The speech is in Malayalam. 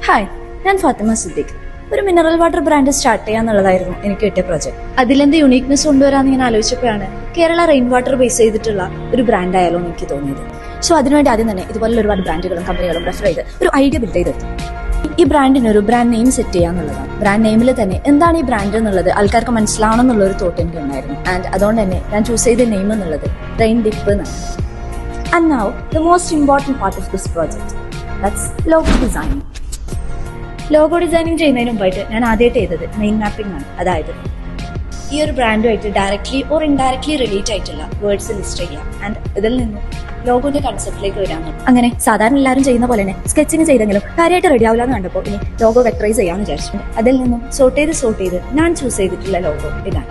ഹായ്, ഞാൻ ഫാത്തിമ സിദ്ദിഖ്. ഒരു മിനറൽ വാട്ടർ ബ്രാൻഡ് സ്റ്റാർട്ട് ചെയ്യാന്നുള്ളതായിരുന്നു എനിക്ക് കിട്ടിയ പ്രോജക്ട്. അതിലെന്ത് യുണീക്നെസ് കൊണ്ടുവരാന്ന് ഞാൻ ആലോചിച്ചപ്പോഴാണ് കേരള റെയിൻ വാട്ടർ ബേസ് ചെയ്തിട്ടുള്ള ഒരു ബ്രാൻഡ് ആയാലും എനിക്ക് തോന്നിയത്. സോ അതിനുവേണ്ടി ആദ്യം തന്നെ ഇതുപോലുള്ള ഒരുപാട് ബ്രാൻഡുകളും കമ്പനികളും റെഫർ ചെയ്ത് ഒരു ഐഡിയ ബിൽഡ് ചെയ്തെടുത്തു. ഈ ബ്രാൻഡിന് ഒരു ബ്രാൻഡ് നെയിം സെറ്റ് ചെയ്യാന്നുള്ളതാണ്. ബ്രാൻഡ് നെയിമിൽ തന്നെ എന്താണ് ഈ ബ്രാൻഡ് എന്നുള്ളത് ആൾക്കാർക്ക് മനസ്സിലാവണം എന്നുള്ള ഒരു തോട്ട് എനിക്ക് ഉണ്ടായിരുന്നു. ആൻഡ് അതുകൊണ്ട് തന്നെ ഞാൻ ചൂസ് ചെയ്ത നെയിം എന്നുള്ളത് റെയിൻ ഡിപ്പ് എന്നാണ്. And now the most important part of this project, that's logo designing. Logo designing ചെയ്യുന്നതിന് മുമ്പായിട്ട് ഞാൻ ആദ്യമായിട്ട് ചെയ്തത് മെയിൻ മാപ്പിംഗ് ആണ്. അതായത് ഈ ഒരു ബ്രാൻഡുമായിട്ട് ഡയറക്ട്ലി ഓർ ഇൻഡയറക്ട്ലി റിലേറ്റ് ആയിട്ടുള്ള വേർഡ്സ് ലിസ്റ്റ് ചെയ്യാം ആൻഡ് ഇതിൽ നിന്നും ലോഗോന്റെ കൺസെപ്റ്റിലേക്ക് വരാൻ. അങ്ങനെ സാധാരണ എല്ലാവരും ചെയ്യുന്ന പോലെ തന്നെ സ്കെച്ചിങ് ചെയ്തെങ്കിലും കാര്യമായിട്ട് റെഡി ആവില്ല എന്ന് കണ്ടപ്പോൾ ഇനി ലോഗോ വെക്ടറൈസ് ചെയ്യാമെന്ന് വിചാരിച്ചു. അതിൽ നിന്നും സോർട്ട് ചെയ്ത് ഞാൻ ചൂസ് ചെയ്തിട്ടുള്ള ലോഗോ ഇതാണ്.